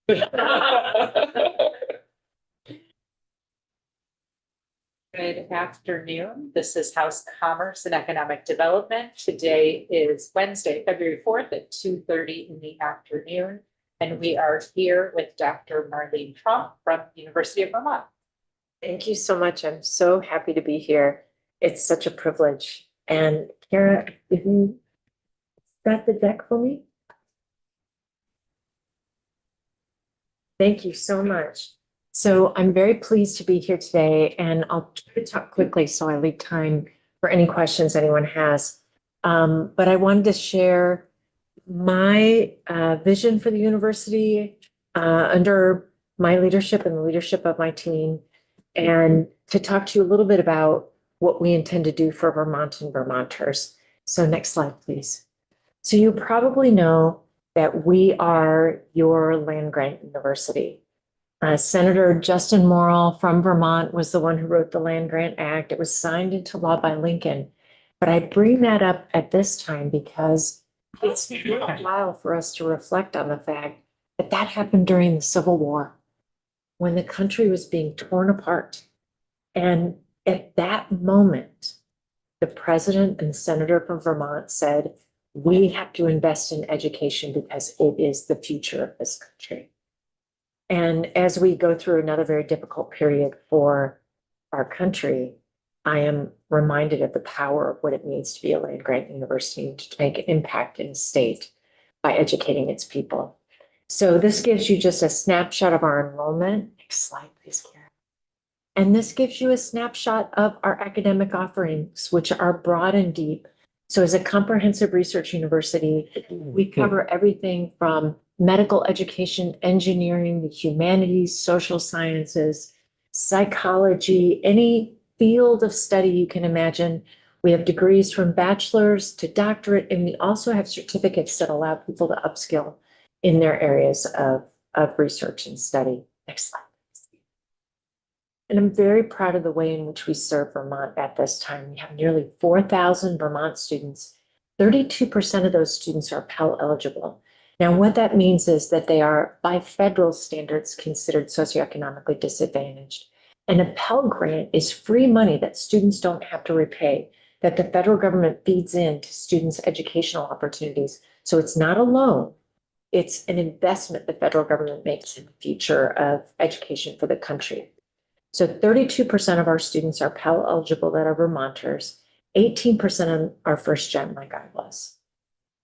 Good afternoon. This is House Commerce and Economic Development. Today is Wednesday, February 4th at 2:30 in the afternoon. And we are here with Dr. Marlene Trump from the University of Vermont. Thank you so much. I'm so happy to be here. It's such a privilege. And Kara, if you got the deck for me? Thank you so much. So I'm very pleased to be here today, and I'll try to talk quickly so I leave time for any questions anyone has. But I wanted to share my vision for the university under my leadership and the leadership of my team, and to talk to you a little bit about what we intend to do for Vermont and Vermonters. So next slide, please. So you probably know that we are your land grant university. Senator Justin Morrill from Vermont was the one who wrote the Land Grant Act. It was signed into law by Lincoln. But I bring that up at this time because it's been a while for us to reflect on the fact that that happened during the Civil War, when the country was being torn apart. And at that moment, the president and senator from Vermont said, we have to invest in education because it is the future of this country. And as we go through another very difficult period for our country, I am reminded of the power of what it means to be a land grant university and to make an impact in the state by educating its people. So this gives you just a snapshot of our enrollment. Next slide, please, Kara. And this gives you a snapshot of our academic offerings, which are broad and deep. So as a comprehensive research university, we cover everything from medical education, engineering, the humanities, social sciences, psychology, any field of study you can imagine. We have degrees from bachelor's to doctorate, and we also have certificates that allow people to upskill in their areas of research and study. Next slide. And I'm very proud of the way in which we serve Vermont at this time. We have nearly 4,000 Vermont students. 32% of those students are Pell eligible. Now, what that means is that they are, by federal standards, considered socioeconomically disadvantaged. And a Pell grant is free money that students don't have to repay, that the federal government feeds into students' educational opportunities. So it's not a loan. It's an investment the federal government makes in the future of education for the country. So 32% of our students are Pell eligible that are Vermonters. 18% are first gen like I was.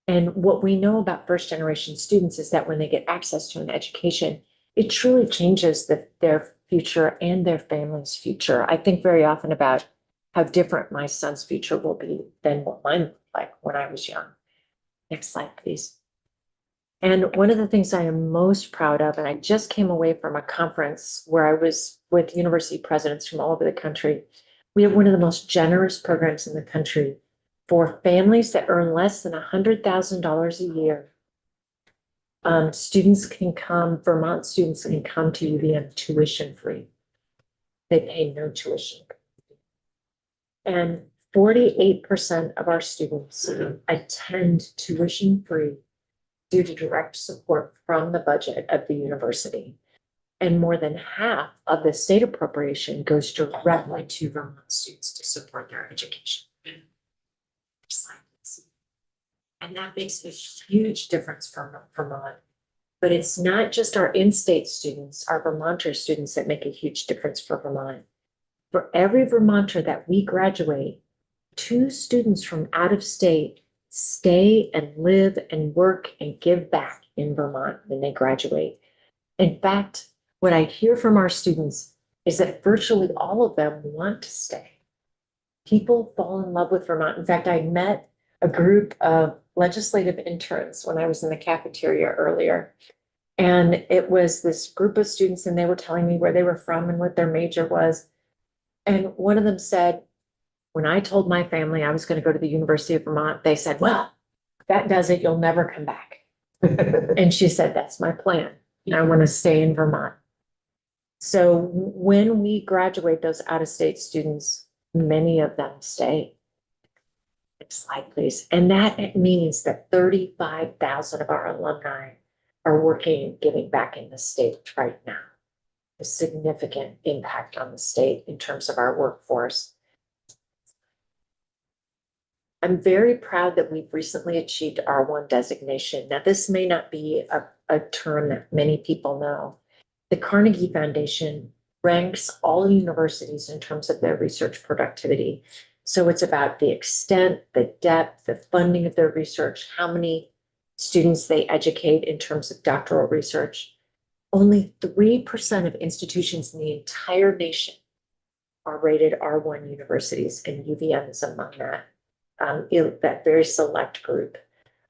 And what we know about first generation students is that when they get access to an education, it truly changes their future and their family's future. I think very often about how different my son's future will be than what mine looked like when I was young. Next slide, please. And one of the things I am most proud of, and I just came away from a conference where I was with university presidents from all over the country. We have one of the most generous programs in the country for families that earn less than $100,000 a year. Students can come, Vermont students can come to UVM tuition free. They pay no tuition. And 48% of our students attend tuition free due to direct support from the budget of the university. And more than half of the state appropriation goes directly to Vermont students to support their education. And that makes a huge difference for Vermont. But it's not just our in-state students, our Vermonter students that make a huge difference for Vermont. For every Vermonter that we graduate, 2 students from out of state stay and live and work and give back in Vermont when they graduate. In fact, what I hear from our students is that virtually all of them want to stay. People fall in love with Vermont. In fact, I met a group of legislative interns when I was in the cafeteria earlier. And it was this group of students, and they were telling me where they were from and what their major was. And one of them said, when I told my family I was going to go to the University of Vermont, they said, well, if that does it, you'll never come back. And she said, that's my plan. I want to stay in Vermont. So when we graduate those out-of-state students, many of them stay. Next slide, please. And that means that 35,000 of our alumni are working and giving back in the state right now. A significant impact on the state in terms of our workforce. I'm very proud that we've recently achieved R1 designation. Now, this may not be a term that many people know. The Carnegie Foundation ranks all universities in terms of their research productivity. So it's about the extent, the depth, the funding of their research, how many students they educate in terms of doctoral research. Only 3% of institutions in the entire nation are rated R1 universities, and UVM is among that. That very select group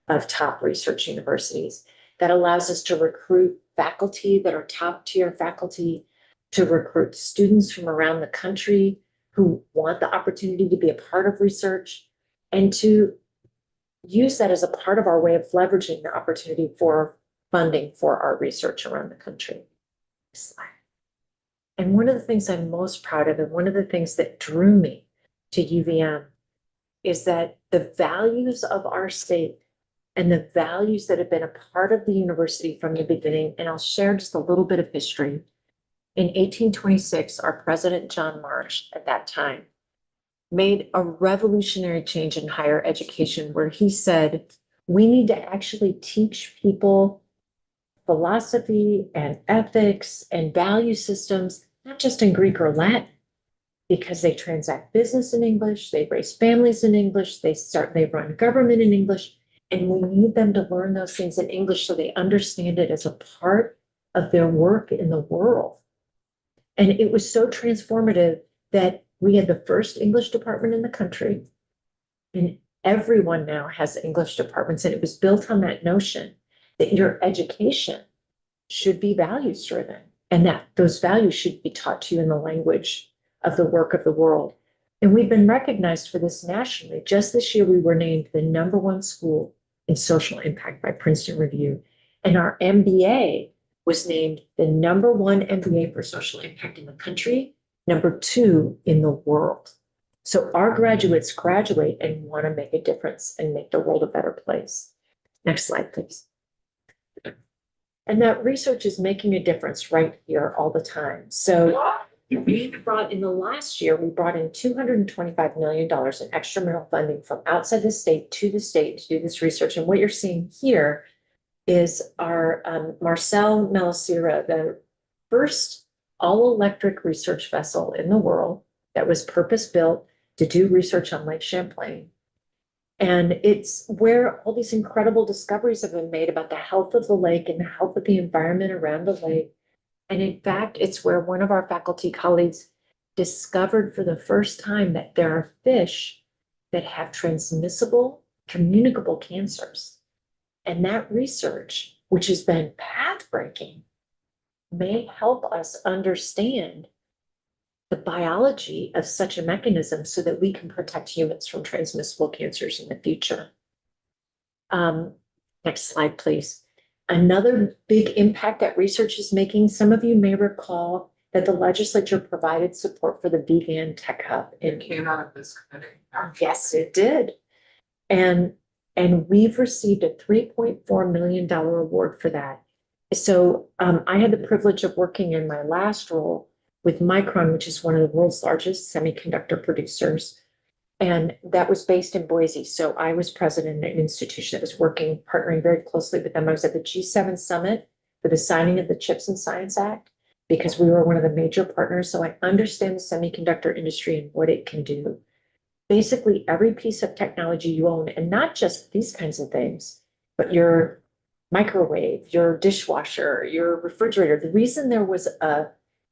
of top research universities that allows us to recruit faculty that are top tier faculty, to recruit students from around the country who want the opportunity to be a part of research, and to use that as a part of our way of leveraging the opportunity for funding for our research around the country. And one of the things I'm most proud of, and one of the things that drew me to UVM, is that the values of our state and the values that have been a part of the university from the beginning, and I'll share just a little bit of history. In 1826, our president, John Marsh, at that time, made a revolutionary change in higher education where he said, we need to actually teach people philosophy and ethics and value systems, not just in Greek or Latin, because they transact business in English, they raise families in English, they run government in English, and we need them to learn those things in English so they understand it as a part of their work in the world. And it was so transformative that we had the first English department in the country, and everyone now has English departments, and it was built on that notion that your education should be values driven, and that those values should be taught to you in the language of the work of the world. And we've been recognized for this nationally. Just this year, we were named the #1 school in social impact by Princeton Review. And our MBA was named the #1 MBA for social impact in the country, #2 in the world. So our graduates graduate and want to make a difference and make the world a better place. Next slide, please. And that research is making a difference right here all the time. So we brought in the last year, we brought in $225 million in extramural funding from outside the state to do this research. And what you're seeing here is our Marcel Melisira, the first all-electric research vessel in the world that was purpose-built to do research on Lake Champlain. And it's where all these incredible discoveries have been made about the health of the lake and the health of the environment around the lake. And in fact, it's where one of our faculty colleagues discovered for the first time that there are fish that have transmissible, communicable cancers. And that research, which has been path-breaking, may help us understand the biology of such a mechanism so that we can protect humans from transmissible cancers in the future. Next slide, please. Another big impact that research is making, some of you may recall that the legislature provided support for the BVAN Tech Hub. It came out of this committee. Yes, it did. And we've received a $3.4 million award for that. So I had the privilege of working in my last role with Micron, which is one of the world's largest semiconductor producers. And that was based in Boise. So I was president of an institution that was partnering very closely with them. I was at the G7 summit for the signing of the CHIPS and Science Act because we were one of the major partners. So I understand the semiconductor industry and what it can do. Basically, every piece of technology you own, and not just these kinds of things, but your microwave, your dishwasher, your refrigerator. The reason there was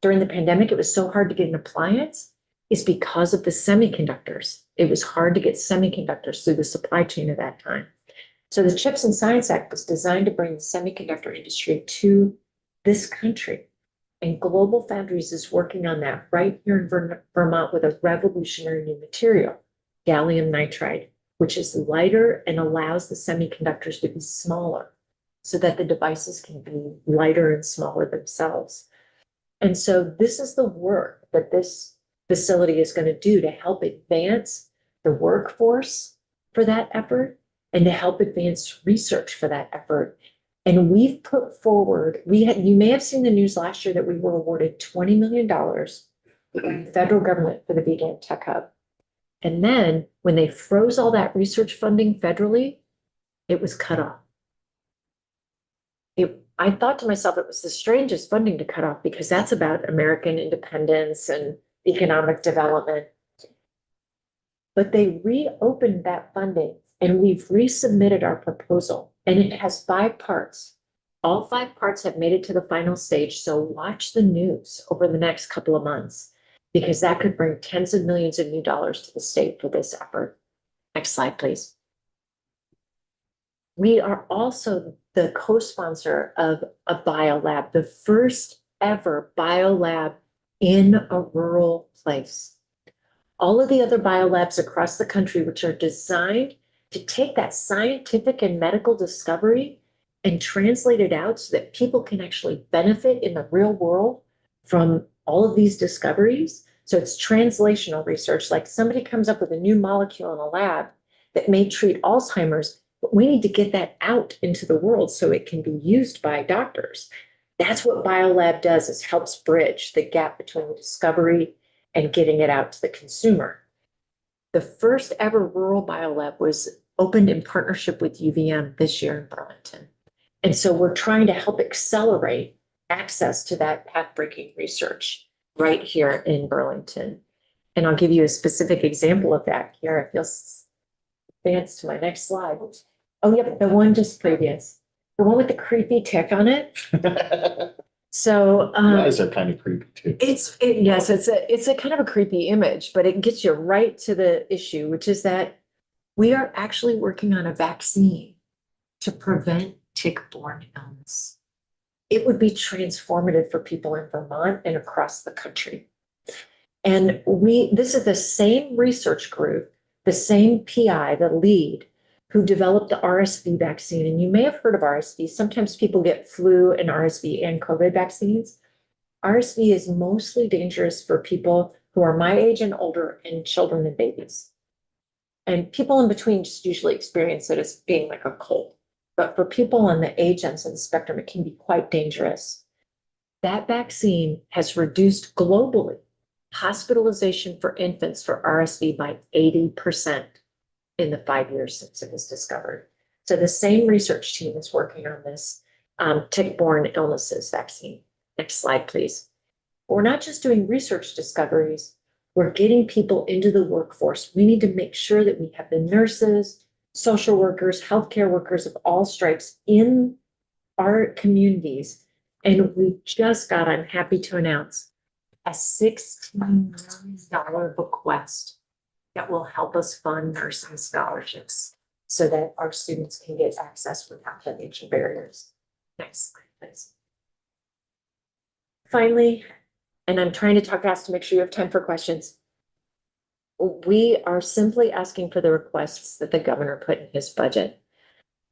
during the pandemic, it was so hard to get an appliance is because of the semiconductors. It was hard to get semiconductors through the supply chain at that time. So the CHIPS and Science Act was designed to bring the semiconductor industry to this country. And Global Foundries is working on that right here in Vermont with a revolutionary new material, gallium nitride, which is lighter and allows the semiconductors to be smaller so that the devices can be lighter and smaller themselves. And so this is the work that this facility is going to do to help advance the workforce for that effort and to help advance research for that effort. And we've put forward, you may have seen the news last year that we were awarded $20 million from the federal government for the VGAN Tech Hub. And then when they froze all that research funding federally, it was cut off. I thought to myself, it was the strangest funding to cut off because that's about American independence and economic development. But they reopened that funding and we've resubmitted our proposal and it has 5 parts. All 5 parts have made it to the final stage. So watch the news over the next couple of months because that could bring tens of millions of new dollars to the state for this effort. Next slide, please. We are also the co-sponsor of a biolab, the first ever biolab in a rural place. All of the other biolabs across the country, which are designed to take that scientific and medical discovery and translate it out so that people can actually benefit in the real world from all of these discoveries. So it's translational research, like somebody comes up with a new molecule in a lab that may treat Alzheimer's, but we need to get that out into the world so it can be used by doctors. That's what BioLab does, is helps bridge the gap between the discovery and getting it out to the consumer. The first ever rural biolab was opened in partnership with UVM this year in Burlington. And so we're trying to help accelerate access to that path-breaking research right here in Burlington. And I'll give you a specific example of that here. If you'll advance to my next slide. Oh, yep, the one just previous. The one with the creepy tick on it. So Eyes are kind of creepy too. yes, it's a kind of a creepy image, but it gets you right to the issue, which is that we are actually working on a vaccine to prevent tick-borne illness. It would be transformative for people in Vermont and across the country. And this is the same research group, the same PI, the lead, who developed the RSV vaccine. And you may have heard of RSV. Sometimes people get flu and RSV and COVID vaccines. RSV is mostly dangerous for people who are my age and older and children and babies. And people in between just usually experience it as being like a cold. But for people on the age ends of the spectrum, it can be quite dangerous. That vaccine has reduced globally hospitalization for infants for RSV by 80% in the 5 years since it was discovered. So the same research team is working on this tick-borne illnesses vaccine. Next slide, please. We're not just doing research discoveries, we're getting people into the workforce. We need to make sure that we have the nurses, social workers, healthcare workers of all stripes in our communities. And we just got, I'm happy to announce, a $16 million bequest that will help us fund nursing scholarships so that our students can get access without financial barriers. Next slide, please. Finally, and I'm trying to talk fast to make sure you have time for questions. We are simply asking for the requests that the governor put in his budget.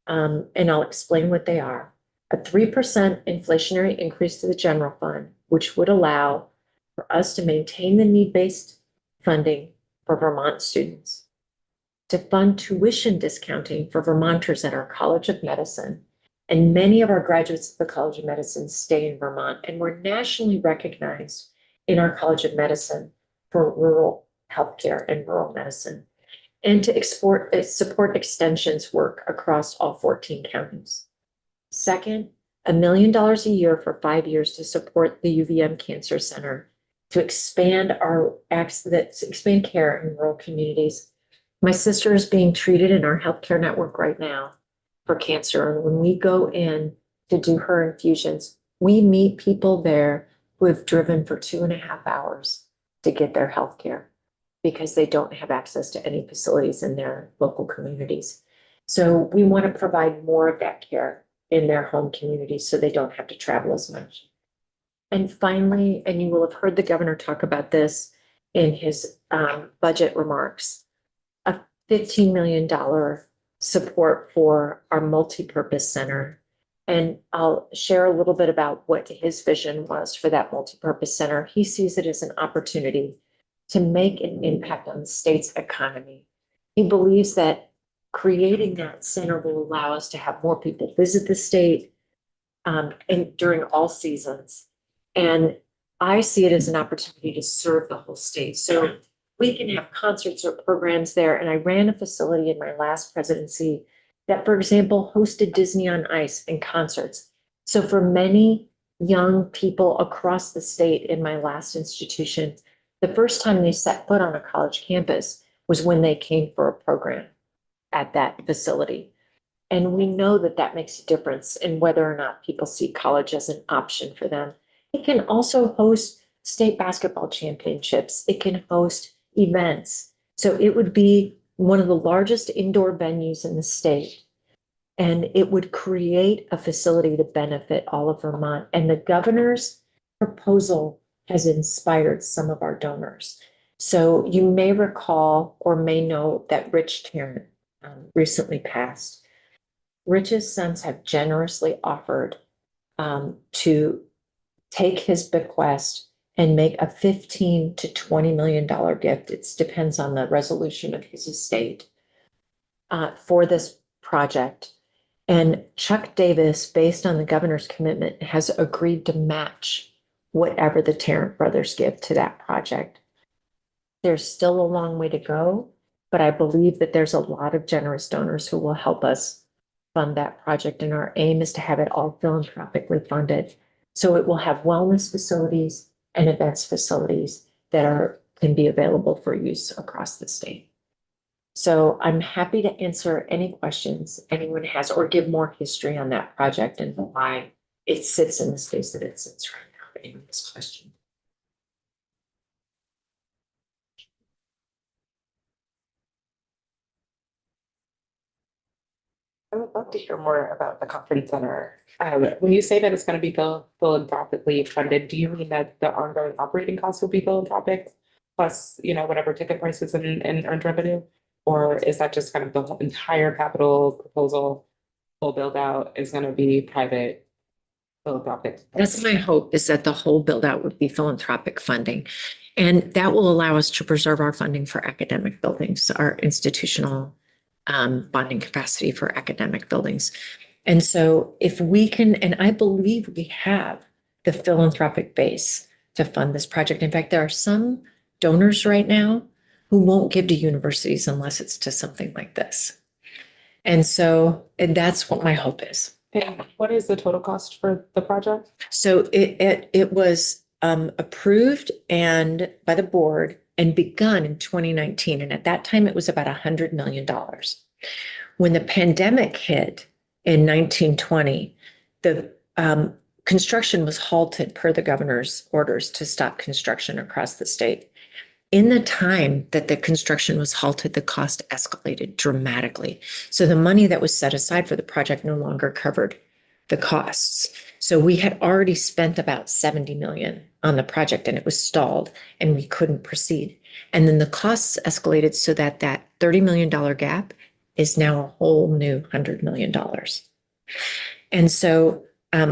And I'll explain what they are. A 3% inflationary increase to the general fund, which would allow for us to maintain the need-based funding for Vermont students, to fund tuition discounting for Vermonters at our College of Medicine. And many of our graduates at the College of Medicine stay in Vermont, and we're nationally recognized in our College of Medicine for rural healthcare and rural medicine, and to support extensions work across all 14 counties. Second, $1 million a year for 5 years to support the UVM Cancer Center to expand expand care in rural communities. My sister is being treated in our healthcare network right now for cancer. And when we go in to do her infusions, we meet people there who have driven for 2.5 hours to get their healthcare because they don't have access to any facilities in their local communities. So we want to provide more of that care in their home communities so they don't have to travel as much. And finally, and you will have heard the governor talk about this in his budget remarks, a $15 million support for our multipurpose center. And I'll share a little bit about what his vision was for that multipurpose center. He sees it as an opportunity to make an impact on the state's economy. He believes that creating that center will allow us to have more people visit the state, and during all seasons. And I see it as an opportunity to serve the whole state. So we can have concerts or programs there. And I ran a facility in my last presidency that, for example, hosted Disney on Ice and concerts. So for many young people across the state in my last institution, the first time they set foot on a college campus was when they came for a program at that facility. And we know that that makes a difference in whether or not people see college as an option for them. It can also host state basketball championships. It can host events. So it would be one of the largest indoor venues in the state. And it would create a facility to benefit all of Vermont. And the governor's proposal has inspired some of our donors. So you may recall or may know that Rich Tarrant recently passed. Rich's sons have generously offered to take his bequest and make a $15 to $20 million gift. It depends on the resolution of his estate for this project. And Chuck Davis, based on the governor's commitment, has agreed to match whatever the Tarrant brothers give to that project. There's still a long way to go, but I believe that there's a lot of generous donors who will help us fund that project. And our aim is to have it all philanthropically funded. So it will have wellness facilities and events facilities that can be available for use across the state. So I'm happy to answer any questions anyone has or give more history on that project and why it sits in the space that it sits right now. If anyone has questions. I would love to hear more about the conference center. When you say that it's going to be philanthropically funded, do you mean that the ongoing operating costs will be philanthropic plus, whatever ticket prices and earned revenue? Or is that just kind of the whole entire capital proposal, full build out is going to be private philanthropic? That's my hope, is that the whole build out would be philanthropic funding. And that will allow us to preserve our funding for academic buildings, our institutional bonding capacity for academic buildings. And so if we can, and I believe we have the philanthropic base to fund this project. In fact, there are some donors right now who won't give to universities unless it's to something like this. And that's what my hope is. And what is the total cost for the project? So it was approved and by the board and begun in 2019. And at that time, it was about $100 million. When the pandemic hit in 1920, the construction was halted per the governor's orders to stop construction across the state. In the time that the construction was halted, the cost escalated dramatically. So the money that was set aside for the project no longer covered the costs. So we had already spent about 70 million on the project and it was stalled and we couldn't proceed. And then the costs escalated so that $30 million gap is now a whole new $100 million. And so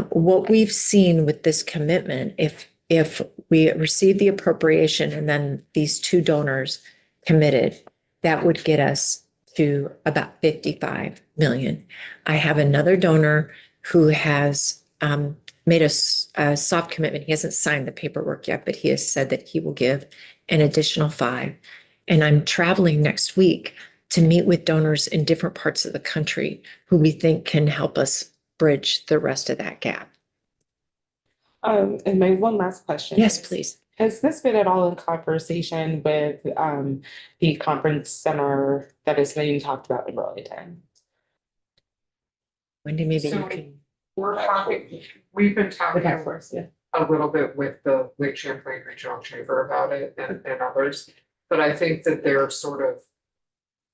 what we've seen with this commitment, if we receive the appropriation and then these two donors committed, that would get us to about 55 million. I have another donor who has made a soft commitment. He hasn't signed the paperwork yet, but he has said that he will give an additional 5. And I'm traveling next week to meet with donors in different parts of the country who we think can help us bridge the rest of that gap. And my one last question. Yes, please. Has this been at all in conversation with the conference center that is being talked about in Burlington? Wendy, maybe you So- can. We're talking, we've been talking Okay, of course, yeah. a little bit with the Lake Champlain Regional Chamber about it and others. But I think that they're sort of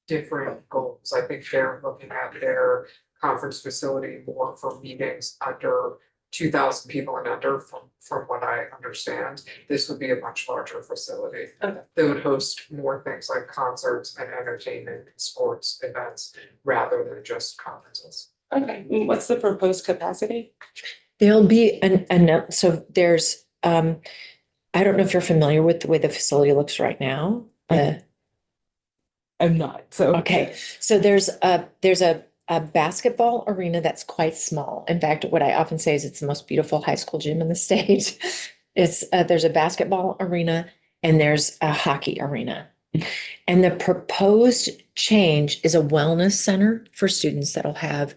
different goals. I think they're looking at their conference facility more for meetings under 2,000 people and under, from what I understand. This would be a much larger facility. Okay. That would host more things like concerts and entertainment, sports events, rather than just conferences. Okay, what's the proposed capacity? There'll be so there's, I don't know if you're familiar with the way the facility looks right now. I'm not, so. Okay, so there's a a basketball arena that's quite small. In fact, what I often say is it's the most beautiful high school gym in the state. It's, there's a basketball arena and there's a hockey arena. And the proposed change is a wellness center for students that'll have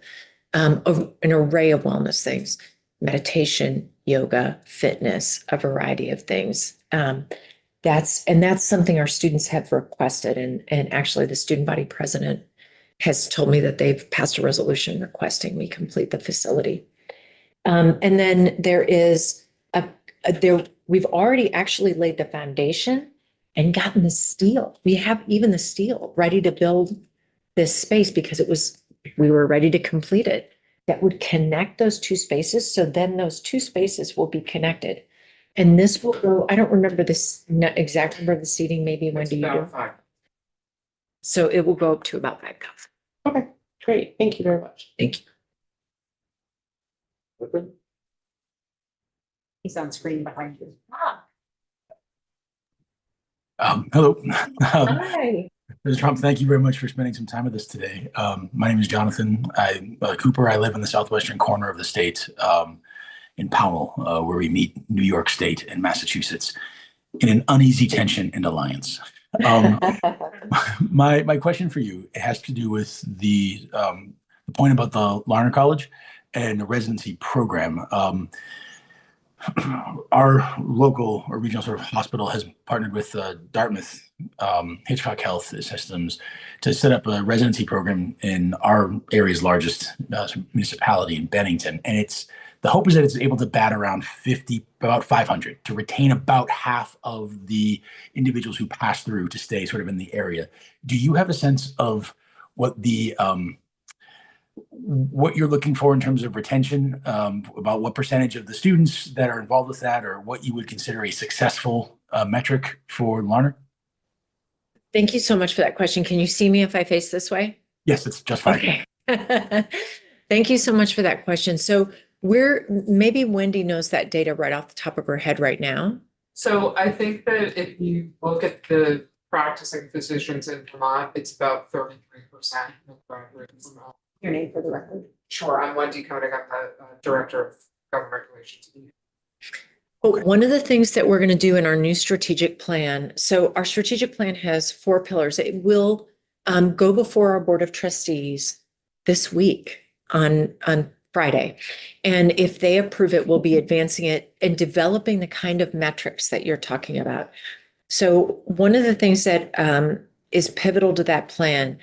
an array of wellness things, meditation, yoga, fitness, a variety of things. That's something our students have requested. And actually the student body president has told me that they've passed a resolution requesting we complete the facility. And then there is we've already actually laid the foundation and gotten the steel. We have even the steel ready to build this space because we were ready to complete it. That would connect those two spaces. So then those two spaces will be connected. And this will go, I don't remember this exact number of the seating, maybe It's Wendy, you about do. 5. So it will go up to about 5,000. Okay, great. Thank you very much. Thank you. He's on screen behind you. Hello. Hi. Mr. Trump, thank you very much for spending some time with us today. My name is Jonathan. I'm Cooper. I live in the southwestern corner of the state, in Powell, where we meet New York State and Massachusetts in an uneasy tension and alliance. My question for you has to do with the point about the Larner College and the residency program. Our local or regional sort of hospital has partnered with Dartmouth Hitchcock Health Systems to set up a residency program in our area's largest municipality in Bennington. And the hope is that it's able to bat around about 500 to retain about half of the individuals who pass through to stay sort of in the area. Do you have a sense of what what you're looking for in terms of retention, about what percentage of the students that are involved with that, or what you would consider a successful metric for Larner? Thank you so much for that question. Can you see me if I face this way? Yes, it's just fine. Okay. Thank you so much for that question. So maybe Wendy knows that data right off the top of her head right now. So I think that if you look at the practicing physicians in Vermont, it's about 33% of graduated from Vermont. Your name for the record. Sure, I'm Wendy Koenig, I'm the Director of Government Relations. But one of the things that we're going to do in our new strategic plan, so our strategic plan has 4 pillars. It will go before our Board of Trustees this week on Friday. And if they approve it, we'll be advancing it and developing the kind of metrics that you're talking about. So one of the things that is pivotal to that plan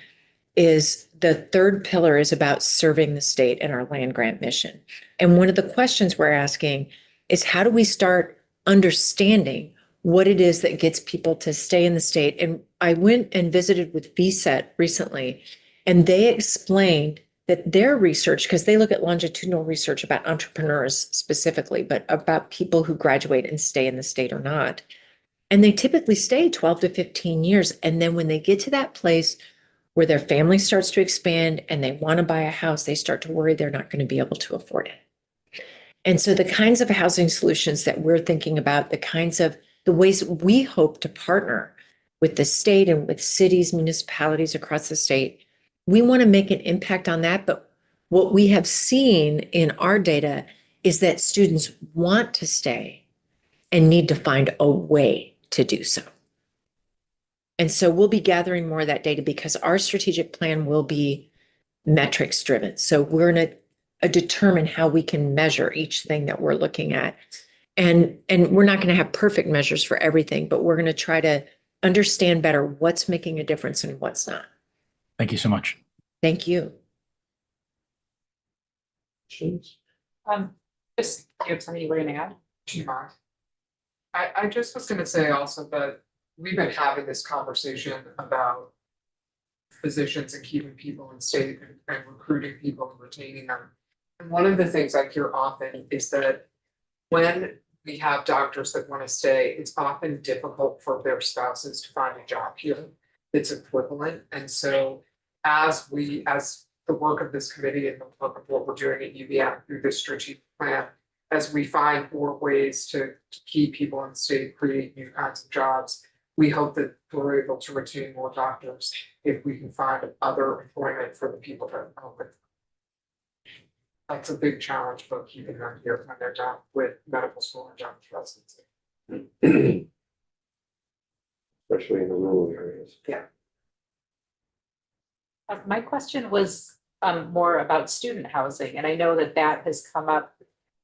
is the 3rd pillar is about serving the state and our land grant mission. And one of the questions we're asking is how do we start understanding what it is that gets people to stay in the state? And I went and visited with VSET recently, and they explained that their research, because they look at longitudinal research about entrepreneurs specifically, but about people who graduate and stay in the state or not. And they typically stay 12 to 15 years. And then when they get to that place where their family starts to expand and they want to buy a house, they start to worry they're not going to be able to afford it. And so the kinds of housing solutions that we're thinking about, the ways we hope to partner with the state and with cities, municipalities across the state, we want to make an impact on that. But what we have seen in our data is that students want to stay and need to find a way to do so. And so we'll be gathering more of that data because our strategic plan will be metrics driven. So we're going to determine how we can measure each thing that we're looking at. And we're not going to have perfect measures for everything, but we're going to try to understand better what's making a difference and what's not. Thank you so much. Thank you. Just, do you have something you were gonna add? Do you mind? I just was gonna say also that we've been having this conversation about physicians and keeping people in state and recruiting people and retaining them. And one of the things I hear often is that when we have doctors that want to stay, it's often difficult for their spouses to find a job here that's equivalent. And so as the work of this committee and the work of what we're doing at UVM through this strategic plan, as we find more ways to keep people in the state, create new kinds of jobs, we hope that we're able to retain more doctors if we can find other employment for the people that help with. That's a big challenge, but keeping them here when they're done with medical school and done with residency. Especially in the rural areas. My question was more about student housing, and I know that that has come up,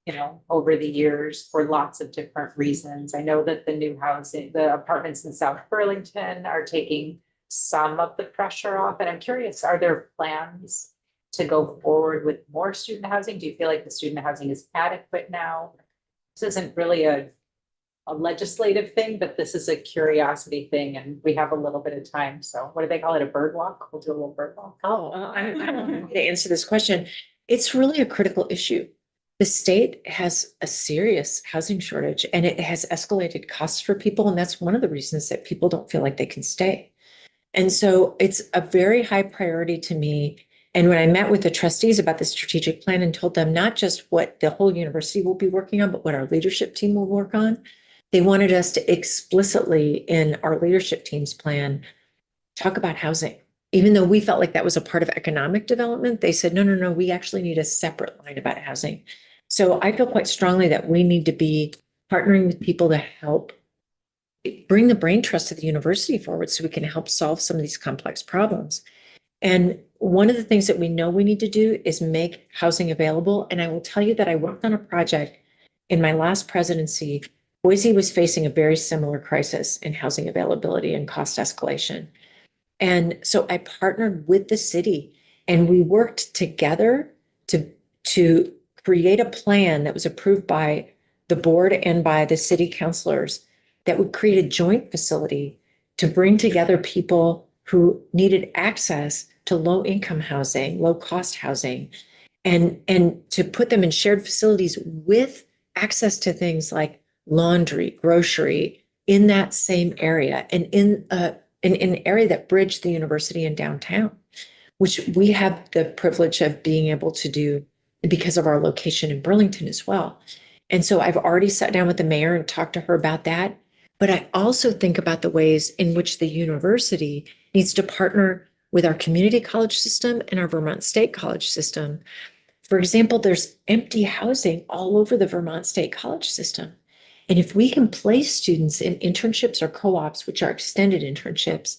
you know, over the years for lots of different reasons. I know that the new housing, the apartments in South Burlington are taking some of the pressure off, and I'm curious, are there plans to go forward with more student housing? Do you feel like the student housing is adequate now? This isn't really a legislative thing, but this is a curiosity thing, and we have a little bit of time. So what do they call it? A bird walk? We'll do a little bird walk. I'm happy to answer this question. It's really a critical issue. The state has a serious housing shortage and it has escalated costs for people. And that's one of the reasons that people don't feel like they can stay. And so it's a very high priority to me. And when I met with the trustees about the strategic plan and told them not just what the whole university will be working on, but what our leadership team will work on, they wanted us to explicitly in our leadership team's plan, talk about housing. Even though we felt like that was a part of economic development, they said, no, we actually need a separate line about housing. So I feel quite strongly that we need to be partnering with people to help bring the brain trust of the university forward so we can help solve some of these complex problems. And one of the things that we know we need to do is make housing available. And I will tell you that I worked on a project in my last presidency. Boise was facing a very similar crisis in housing availability and cost escalation. And so I partnered with the city and we worked together to create a plan that was approved by the board and by the city councilors that would create a joint facility to bring together people who needed access to low income housing, low cost housing, and to put them in shared facilities with access to things like laundry, grocery in that same area and in an area that bridged the university and downtown, which we have the privilege of being able to do because of our location in Burlington as well. And so I've already sat down with the mayor and talked to her about that. But I also think about the ways in which the university needs to partner with our community college system and our Vermont State College system. For example, there's empty housing all over the Vermont State College system. And if we can place students in internships or co-ops, which are extended internships,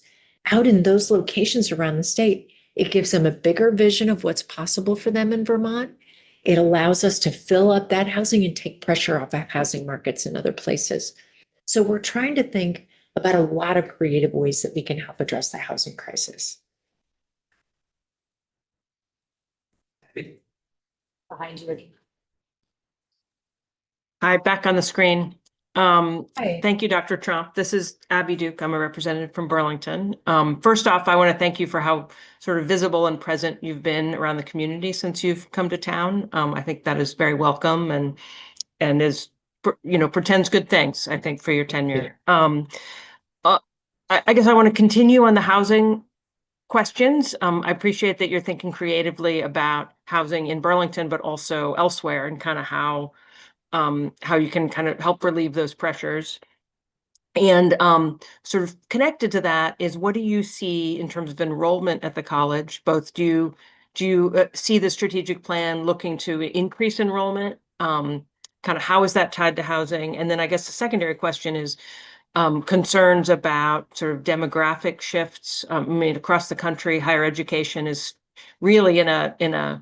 out in those locations around the state, it gives them a bigger vision of what's possible for them in Vermont. It allows us to fill up that housing and take pressure off of housing markets in other places. So we're trying to think about a lot of creative ways that we can help address the housing crisis. Behind you. Hi, back on the screen. Hi. Thank you, Dr. Trump. This is Abby Duke. I'm a representative from Burlington. First off, I want to thank you for how sort of visible and present you've been around the community since you've come to town. I think that is very welcome and is, you know, portends good things, I think, for your tenure. I guess I want to continue on the housing questions. I appreciate that you're thinking creatively about housing in Burlington, but also elsewhere and kind of how you can kind of help relieve those pressures. And sort of connected to that is, what do you see in terms of enrollment at the college? Both do you see the strategic plan looking to increase enrollment? Kind of how is that tied to housing? And then I guess the secondary question is concerns about sort of demographic shifts. I mean, across the country, higher education is really in a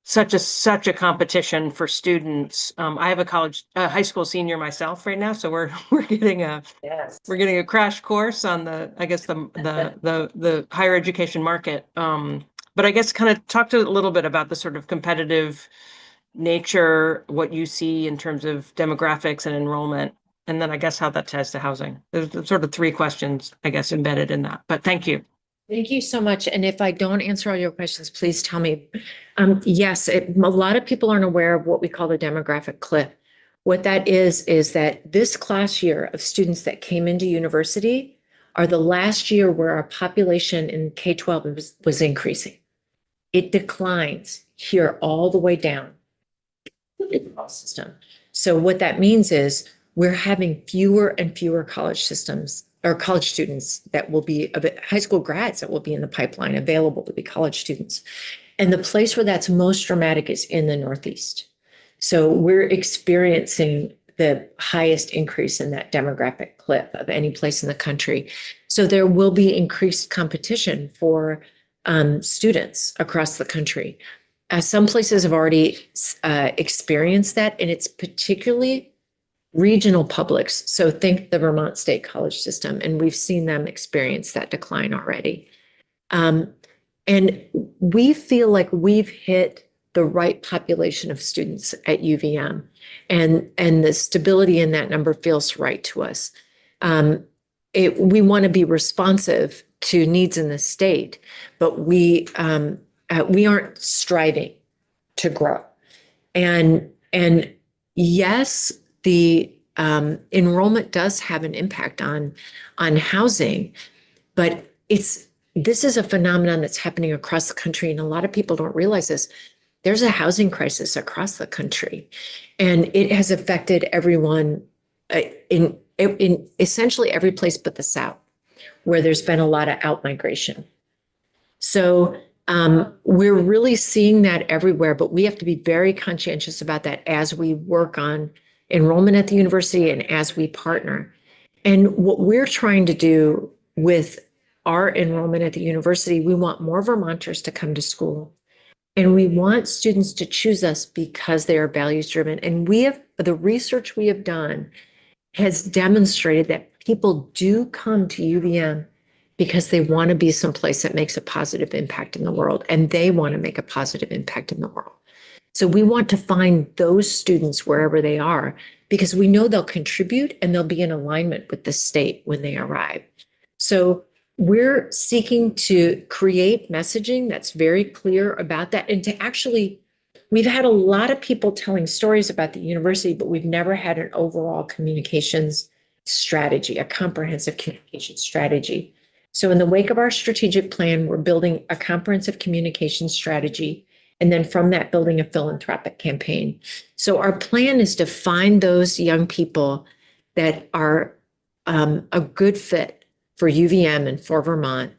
such a competition for students. I have a high school senior myself right now, so we're getting a crash course on the higher education market. But I guess kind of talk to a little bit about the sort of competitive nature, what you see in terms of demographics and enrollment, and then I guess how that ties to housing. There's sort of three questions, I guess, embedded in that. But thank you. Thank you so much. And if I don't answer all your questions, please tell me. Yes, a lot of people aren't aware of what we call the demographic cliff. What that is that this class year of students that came into university are the last year where our population in K-12 was increasing. It declines here all the way down the system. So what that means is we're having fewer and fewer college systems or college students that will be, high school grads that will be in the pipeline available to be college students. And the place where that's most dramatic is in the Northeast. So we're experiencing the highest increase in that demographic cliff of any place in the country. So there will be increased competition for students across the country. Some places have already experienced that, and it's particularly regional publics. So think the Vermont State College System, and we've seen them experience that decline already. And we feel like we've hit the right population of students at UVM, and the stability in that number feels right to us. We want to be responsive to needs in the state, but we aren't striving to grow. And yes, the enrollment does have an impact on housing, but this is a phenomenon that's happening across the country, and a lot of people don't realize this. There's a housing crisis across the country, and it has affected everyone in essentially every place but the South, where there's been a lot of out-migration. So we're really seeing that everywhere, but we have to be very conscientious about that as we work on enrollment at the university and as we partner. And what we're trying to do with our enrollment at the university, we want more Vermonters to come to school. And we want students to choose us because they are values driven. And the research we have done has demonstrated that people do come to UVM because they want to be someplace that makes a positive impact in the world, and they want to make a positive impact in the world. So we want to find those students wherever they are, because we know they'll contribute and they'll be in alignment with the state when they arrive. So we're seeking to create messaging that's very clear about that, and to actually, we've had a lot of people telling stories about the university, but we've never had an overall communications strategy, a comprehensive communication strategy. So in the wake of our strategic plan, we're building a comprehensive communication strategy, and then from that, building a philanthropic campaign. So our plan is to find those young people that are a good fit for UVM and for Vermont,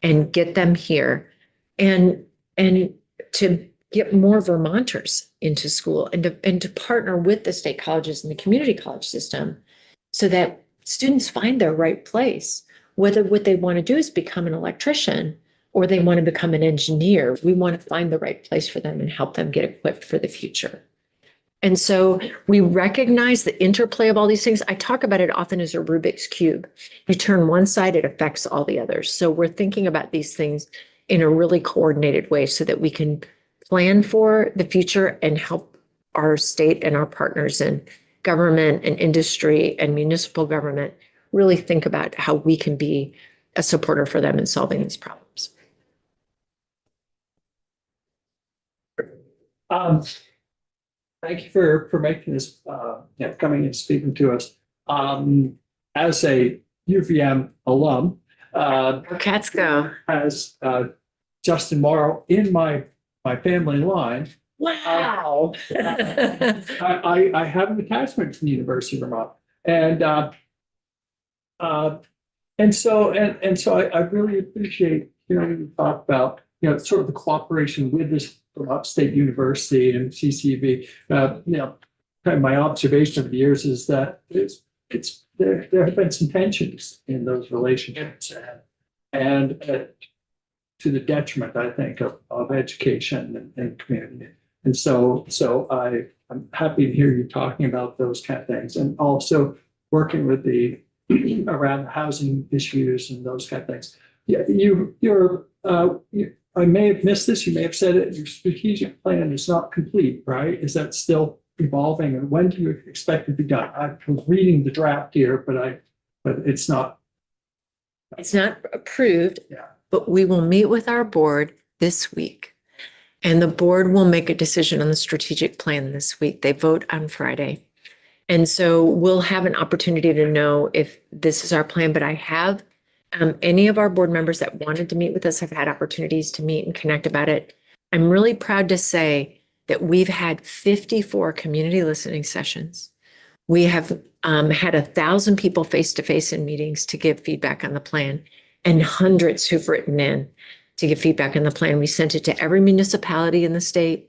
and get them here, and to get more Vermonters into school, and to partner with the state colleges and the community college system so that students find their right place, whether what they want to do is become an electrician or they want to become an engineer. We want to find the right place for them and help them get equipped for the future. And so we recognize the interplay of all these things. I talk about it often as a Rubik's Cube. You turn one side, it affects all the others. So we're thinking about these things in a really coordinated way so that we can plan for the future and help our state and our partners in government and industry and municipal government really think about how we can be a supporter for them in solving these problems. Thank you for making this, coming and speaking to us. As a UVM alum, Cats go. as Justin Morrow in my family line, Wow. I have an attachment to the University of Vermont, and so I really appreciate hearing you talk about sort of the cooperation with this Vermont State University and CCV. Kind of my observation of the years is that there have been some tensions in those relationships, and to the detriment, I think, of education and community. And so I'm happy to hear you talking about those kind of things, and also working with around housing issues and those kind of things. Yeah, I may have missed this. You may have said it. Your strategic plan is not complete, right? Is that still evolving? And when do you expect it to be done? I was reading the draft here, but it's not. It's not approved, Yeah. but we will meet with our board this week. And the board will make a decision on the strategic plan this week. They vote on Friday. And so we'll have an opportunity to know if this is our plan, but I have any of our board members that wanted to meet with us have had opportunities to meet and connect about it. I'm really proud to say that we've had 54 community listening sessions. We have had 1,000 people face-to-face in meetings to give feedback on the plan, and hundreds who've written in to give feedback on the plan. We sent it to every municipality in the state.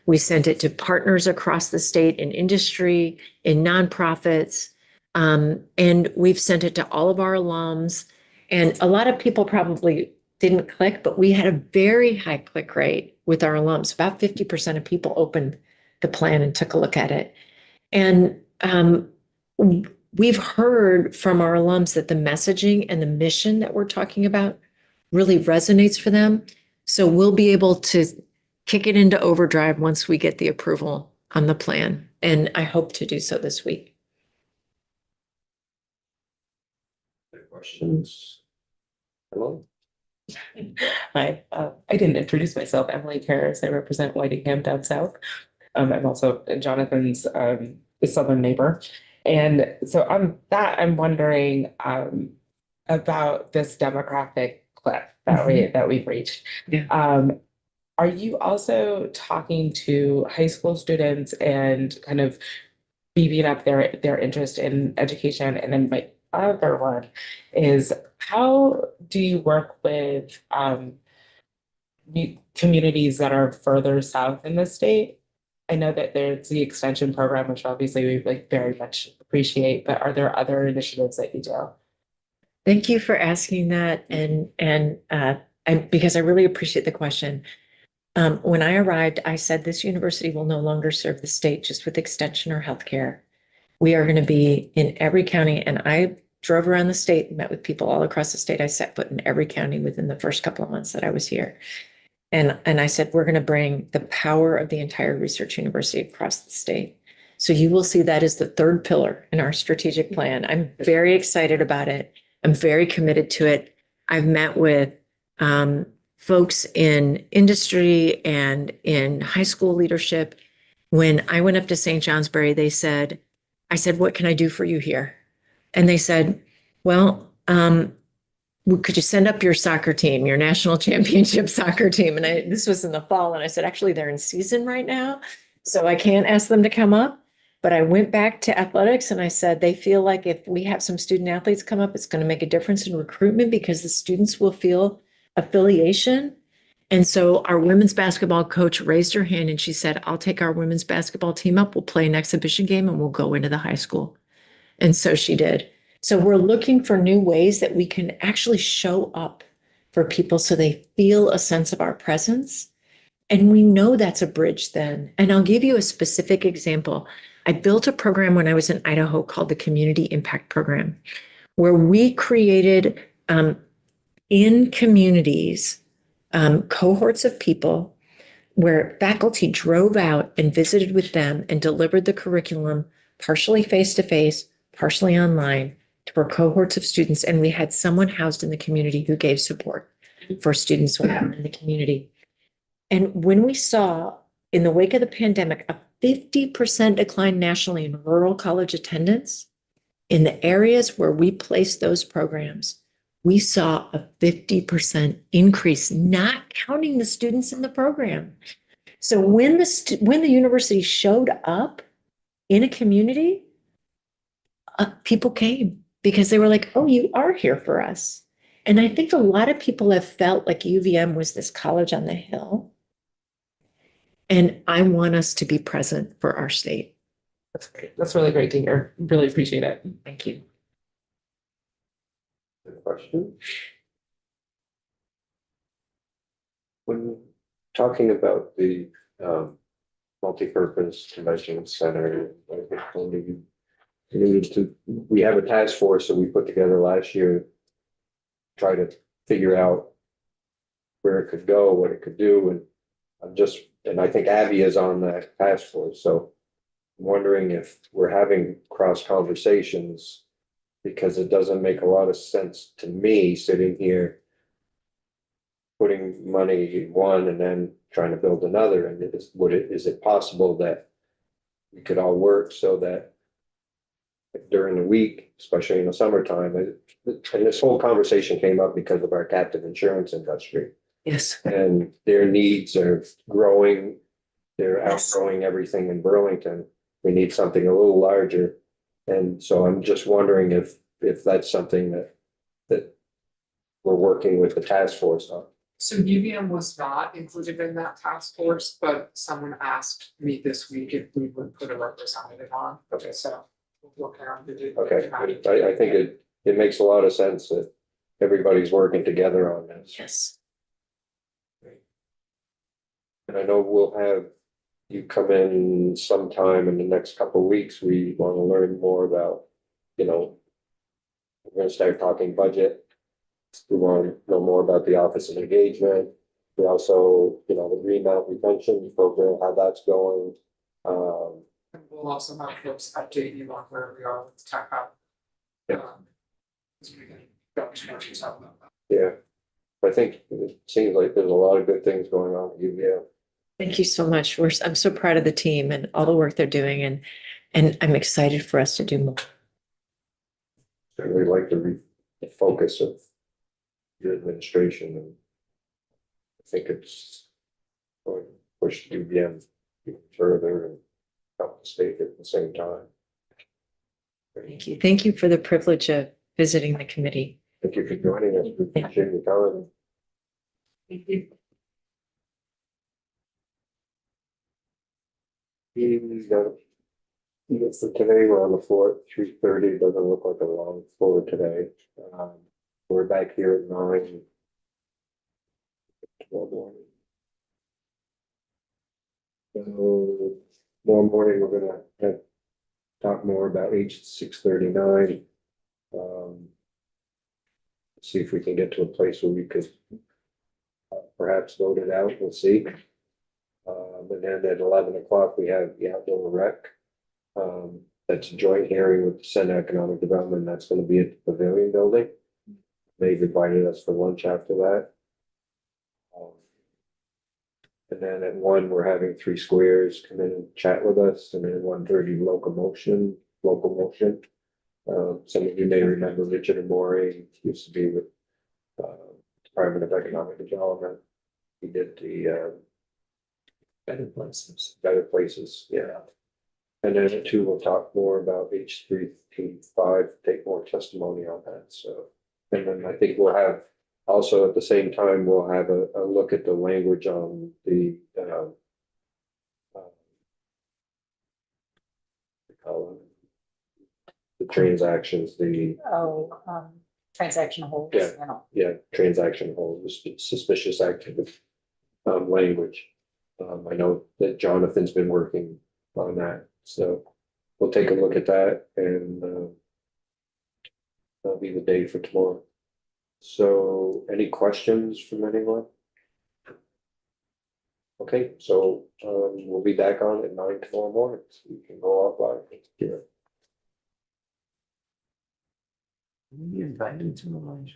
We sent it to partners across the state in industry, in nonprofits, and we've sent it to all of our alums. And a lot of people probably didn't click, but we had a very high click rate with our alums. About 50% of people opened the plan and took a look at it. And we've heard from our alums that the messaging and the mission that we're talking about really resonates for them. So we'll be able to kick it into overdrive once we get the approval on the plan. And I hope to do so this week. Questions? Hello? Hi, I didn't introduce myself. Emily Paris. I represent Whitingham down south. I'm also Jonathan's southern neighbor. And so I'm wondering about this demographic cliff that we've reached. Yeah. Are you also talking to high school students and kind of beefing up their interest in education? And then my other one is, how do you work with communities that are further south in the state? I know that there's the extension program, which obviously we like very much appreciate, but are there other initiatives that you do? Thank you for asking that. Because I really appreciate the question. When I arrived, I said this university will no longer serve the state just with extension or healthcare. We are going to be in every county, and I drove around the state and met with people all across the state. I set foot in every county within the first couple of months that I was here. And I said, we're going to bring the power of the entire research university across the state. So you will see that as the third pillar in our strategic plan. I'm very excited about it. I'm very committed to it. I've met with folks in industry and in high school leadership. When I went up to St. Johnsbury, I said, what can I do for you here? And they said, well, could you send up your soccer team, your national championship soccer team? And this was in the fall. And I said, actually, they're in season right now, so I can't ask them to come up. But I went back to athletics and I said, they feel like if we have some student athletes come up, it's going to make a difference in recruitment because the students will feel affiliation. And so our women's basketball coach raised her hand and she said, I'll take our women's basketball team up. We'll play an exhibition game and we'll go into the high school. And so she did. So we're looking for new ways that we can actually show up for people so they feel a sense of our presence. And we know that's a bridge then. And I'll give you a specific example. I built a program when I was in Idaho called the Community Impact Program, where we created in communities cohorts of people where faculty drove out and visited with them and delivered the curriculum partially face-to-face, partially online, for cohorts of students. And we had someone housed in the community who gave support for students who were in the community. And when we saw in the wake of the pandemic, a 50% decline nationally in rural college attendance, in the areas where we placed those programs, we saw a 50% increase, not counting the students in the program. So when the university showed up in a community, people came because they were like, oh, you are here for us. And I think a lot of people have felt like UVM was this college on the hill. And I want us to be present for our state. That's great. That's really great to hear. Really appreciate it. Thank you. Good question. When talking about the multi-purpose convention center, we have a task force that we put together last year, try to figure out where it could go, what it could do, and I think Abby is on that task force, so I'm wondering if we're having cross conversations, because it doesn't make a lot of sense to me sitting here putting money in one and then trying to build another. And is it possible that we could all work so that during the week, especially in the summertime, and this whole conversation came up because of our captive insurance industry. Yes. And their needs are growing. They're outgrowing everything in Burlington. We need something a little larger And so I'm just wondering if that's something that we're working with the task force on. So UVM was not included in that task force, but someone asked me this week if we would put a representative on. Okay. So we'll look around to do. Okay, I think it makes a lot of sense that everybody's working together on this. Yes. And I know we'll have you come in sometime in the next couple of weeks. We want to learn more about, you know, we're gonna start talking budget. We want to know more about the Office of Engagement. We also, you know, the Greenbelt retention program, how that's going. And we'll also have folks update you on where we are with Tech Hub. Yeah. As we can go to more detail about that. Yeah, I think it seems like there's a lot of good things going on at UVM. Thank you so much. I'm so proud of the team and all the work they're doing and I'm excited for us to do more. I really like the focus of your administration, and I think it's going to push UVM even further and help the state at the same time. Thank you. Thank you for the privilege of visiting the committee. Thank you for joining us. We appreciate your time. Thank you. For today, we're on the floor at 3:30. Doesn't look like a long floor today. We're back here at 9. Tomorrow morning. So, tomorrow morning, we're gonna talk more about H639. See if we can get to a place where we could perhaps vote it out. We'll see. And then at 11 o'clock, we have the outdoor rec. That's a joint hearing with the Senate Economic Development. That's gonna be at the Pavilion Building. They've invited us for lunch after that. And then at 1, we're having 3 squares come in and chat with us, and then at 1:30, locomotion. Some of you may remember Richard Amore, he used to be with Department of Economic Development. He did the Better Places, yeah. And then at 2, we'll talk more about H385, take more testimony on that, so. And then I think we'll have, also at the same time, we'll have a look at the language on the the transactions, Transaction holds. yeah, transaction holders, suspicious activity, language. I know that Jonathan's been working on that, so we'll take a look at that and, that'll be the day for tomorrow. So any questions from anyone? Okay, so, we'll be back on at 9 tomorrow morning, so you can go offline. Yeah. You invited to the lunch.